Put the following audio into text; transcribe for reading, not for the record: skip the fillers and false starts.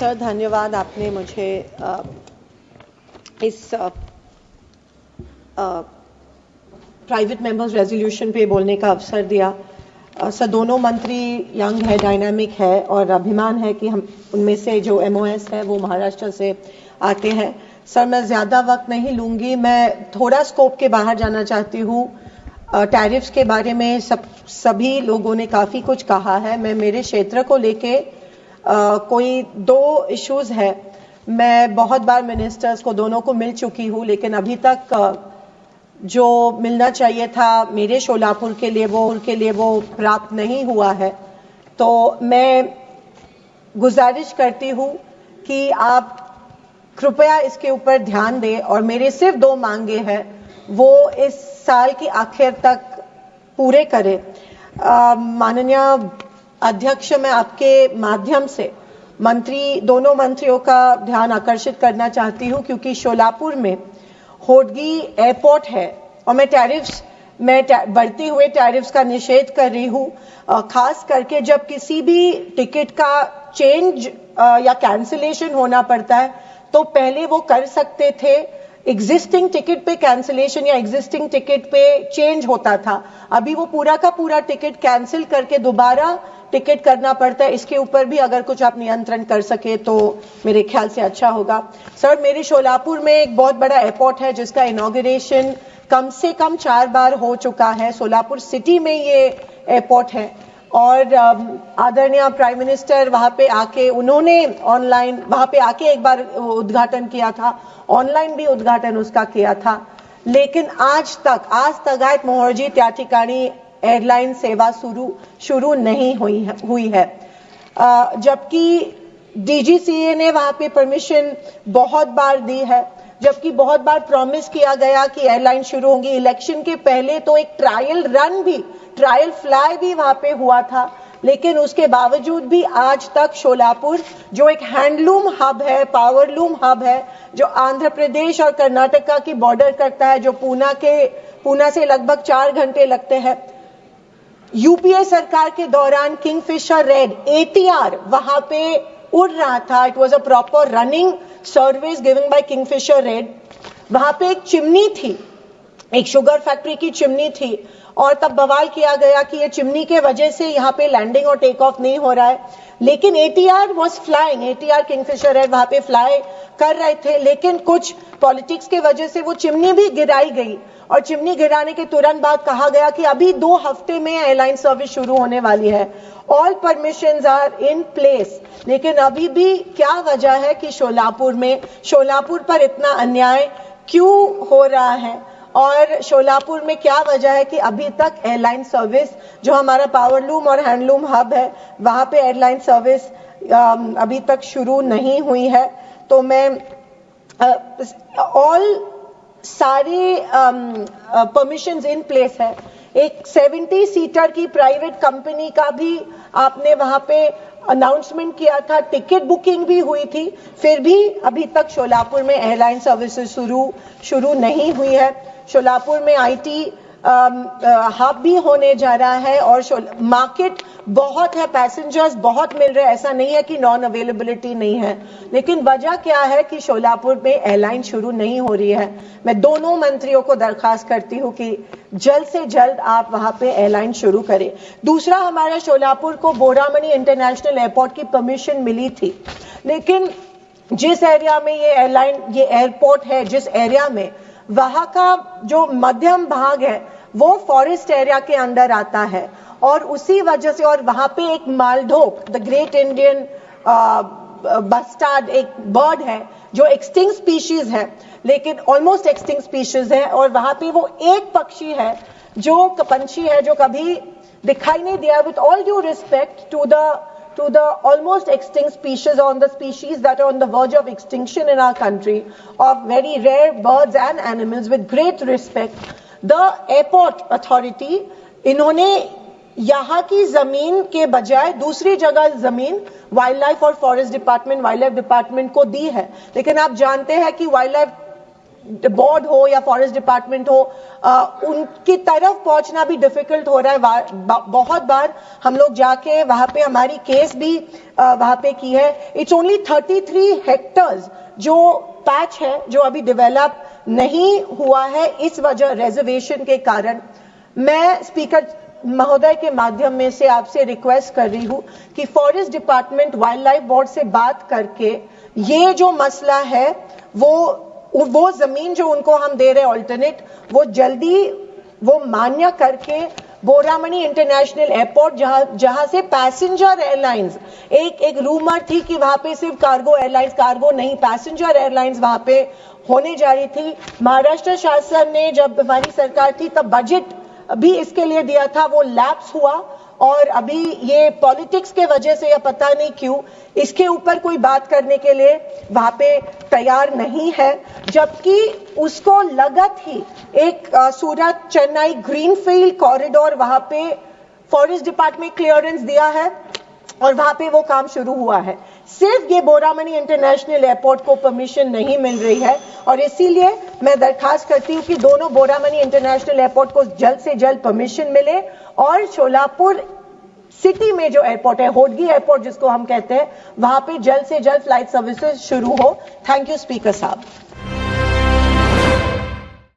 Sir धन्यवाद, आपने मुझे इस प्राइवेट मेंबर्स रेजोल्यूशन पे बोलने का अवसर दिया। सर दोनों मंत्री यंग है, डायनामिक है और अभिमान है कि हम उनमें से जो MOS है वो महाराष्ट्र से आते हैं। सर मैं ज़्यादा वक्त नहीं लूँगी, मैं थोड़ा स्कोप के बाहर जाना चाहती हूँ। टैरिफ्स के बारे में सभी लोगों ने काफ़ी कुछ कहा है। मैं मेरे क्षेत्र को लेके कोई दो इश्यूज़ है। मैं बहुत बार मिनिस्टर्स को दोनों को मिल चुकी हूँ, लेकिन अभी तक जो मिलना चाहिए था मेरे शोलापुर के लिए वो प्राप्त नहीं हुआ है। तो मैं गुजारिश करती हूँ कि आप कृपया इसके ऊपर ध्यान दें और मेरे सिर्फ 2 मांगे हैं वो इस साल की आखिर तक पूरे करें। माननीय अध्यक्ष, मैं आपके माध्यम से दोनों मंत्रियों का ध्यान आकर्षित करना चाहती हूँ, क्योंकि शोलापुर में होडगी एयरपोर्ट है और मैं बढ़ती हुए टैरिफ्स का निषेध कर रही हूँ। खास करके जब किसी भी टिकट का चेंज या कैंसिलेशन होना पड़ता है तो पहले वो कर सकते थे, एग्जिस्टिंग टिकट पे कैंसिलेशन या एग्जिस्टिंग टिकट पे चेंज होता था। अभी वो पूरा का पूरा टिकट कैंसिल करके दोबारा टिकट करना पड़ता है। इसके ऊपर भी अगर कुछ आप नियंत्रण कर सके तो मेरे ख्याल से अच्छा होगा। सर मेरे शोलापुर में एक बहुत बड़ा एयरपोर्ट है जिसका इनॉग्रेशन कम से कम 4 बार हो चुका है। सोलापुर सिटी में ये एयरपोर्ट है और आदरणीय प्राइम मिनिस्टर वहां पे आके उन्होंने ऑनलाइन वहां पे आके एक बार उद्घाटन किया था, ऑनलाइन भी उद्घाटन उसका किया था, लेकिन आज तक मोहर्जी त्या ठिकाणी एयरलाइन सेवा शुरू नहीं हुई है। जबकि DGCA ने वहां पे परमिशन बहुत बार दी है, जबकि बहुत बार प्रॉमिस किया गया कि एयरलाइन शुरू होंगी। इलेक्शन के पहले तो एक ट्रायल फ्लाई भी वहां पे हुआ था, लेकिन उसके बावजूद भी आज तक शोलापुर जो एक हैंडलूम हब है, पावरलूम हब है, जो आंध्र प्रदेश और कर्नाटका की बॉर्डर करता है, जो पूना से लगभग 4 घंटे लगते हैं। UPA सरकार के दौरान किंगफिशर रेड ATR वहां पे उड़ रहा था। It was a proper running service given by Kingfisher red. वहां पे एक चिमनी थी, एक शुगर फैक्ट्री की चिमनी थी और तब बवाल किया गया कि ये चिमनी के वजह से यहाँ पे लैंडिंग और टेक ऑफ नहीं हो रहा है, लेकिन ATR was flying, ATR Kingfisher red वहां पे फ्लाई कर रहे थे, लेकिन कुछ पॉलिटिक्स के वजह से वो चिमनी भी गिराई गई और चिमनी गिराने के तुरंत बाद कहा गया कि अभी 2 हफ्ते में एयरलाइन सर्विस शुरू होने वाली है। All permissions are in place, लेकिन अभी भी क्या वजह है कि शोलापुर पर इतना अन्याय क्यों हो रहा है और शोलापुर में क्या वजह है कि अभी तक एयरलाइन सर्विस, जो हमारा पावरलूम और हैंडलूम हब है, वहां पे एयरलाइन सर्विस अभी तक शुरू नहीं हुई है। तो मैं सारे परमिशंस इन प्लेस है। एक 70 सीटर की प्राइवेट कंपनी का भी आपने वहां पे अनाउंसमेंट किया था, टिकट बुकिंग भी हुई थी, फिर भी अभी तक शोलापुर में एयरलाइन सर्विसेज शुरू नहीं हुई है। शोलापुर में IT हब भी होने जा रहा है और मार्केट बहुत है, पैसेंजर्स बहुत मिल रहे हैं, ऐसा नहीं है कि नॉन अवेलेबिलिटी नहीं है, लेकिन वजह क्या है कि शोलापुर में एयरलाइन शुरू नहीं हो रही है। मैं दोनों मंत्रियों को दरखास्त करती हूँ कि जल्द से जल्द आप वहां पे एयरलाइन शुरू करें। दूसरा, हमारे शोलापुर को बोरामनी इंटरनेशनल एयरपोर्ट की परमिशन मिली थी, लेकिन जिस एरिया में ये एयरपोर्ट है, जिस एरिया में, वहां का जो मध्यम भाग है वो फॉरेस्ट एरिया के अंदर आता है और उसी वजह से, और वहां पे एक मालढोक, द ग्रेट इंडियन बस्टार्ड एक बर्ड है जो एक्सटिंक्ट स्पीशीज है, लेकिन ऑलमोस्ट एक्सटिंक्ट स्पीशीज है, और वहां पे वो एक पंछी है जो कभी दिखाई नहीं दिया। With all due respect to the almost extinct species, on the species that are on the verge of extinction in our country, of very rare birds and animals, with great respect, the airport authority, इन्होंने यहाँ की जमीन के बजाय दूसरी जगह जमीन wild life और फॉरेस्ट डिपार्टमेंट को दी है, लेकिन आप जानते हैं कि वाइल्ड लाइफ बोर्ड हो या फॉरेस्ट डिपार्टमेंट हो, उनकी तरफ पहुंचना भी डिफिकल्ट हो रहा है। बहुत बार हम लोग जाके वहां पे हमारी केस भी वहां पे की है। इट्स ओनली 33 हेक्टर्स जो पैच है जो अभी डेवलप नहीं हुआ है, इस वजह रिजर्वेशन के कारण। मैं स्पीकर महोदय के माध्यम में से आपसे रिक्वेस्ट कर रही हूं कि forest department wild life board से बात करके ये जो मसला है वो जमीन जो उनको हम दे रहे ऑल्टरनेट, वो जल्दी वो मान्य करके बोरामणि इंटरनेशनल एयरपोर्ट जहां से पैसेंजर एयरलाइंस, एक रूमर थी कि वहां पे सिर्फ कार्गो एयरलाइंस, कार्गो नहीं पैसेंजर एयरलाइंस वहां पे होने जा रही थी। महाराष्ट्र शासन ने जब हमारी सरकार थी तब बजट भी इसके लिए दिया था, वो लैप्स हुआ और अभी ये पॉलिटिक्स के वजह से या पता नहीं क्यों इसके ऊपर कोई बात करने के लिए वहां पे तैयार नहीं है। जबकि उसको लगत ही एक सूरत चेन्नई ग्रीनफील्ड कॉरिडोर वहां पे फॉरेस्ट डिपार्टमेंट क्लियरेंस दिया है और वहां पे वो काम शुरू हुआ है। सिर्फ ये बोरामणि इंटरनेशनल एयरपोर्ट को परमिशन नहीं मिल रही है और इसीलिए मैं दरखास्त करती हूं कि दोनों बोरामणि इंटरनेशनल एयरपोर्ट को जल्द से जल्द परमिशन मिले और शोलापुर सिटी में जो एयरपोर्ट है, होडगी एयरपोर्ट जिसको हम कहते हैं, वहां पे जल्द से जल्द फ्लाइट सर्विसेज शुरू हो। थैंक यू स्पीकर साहब।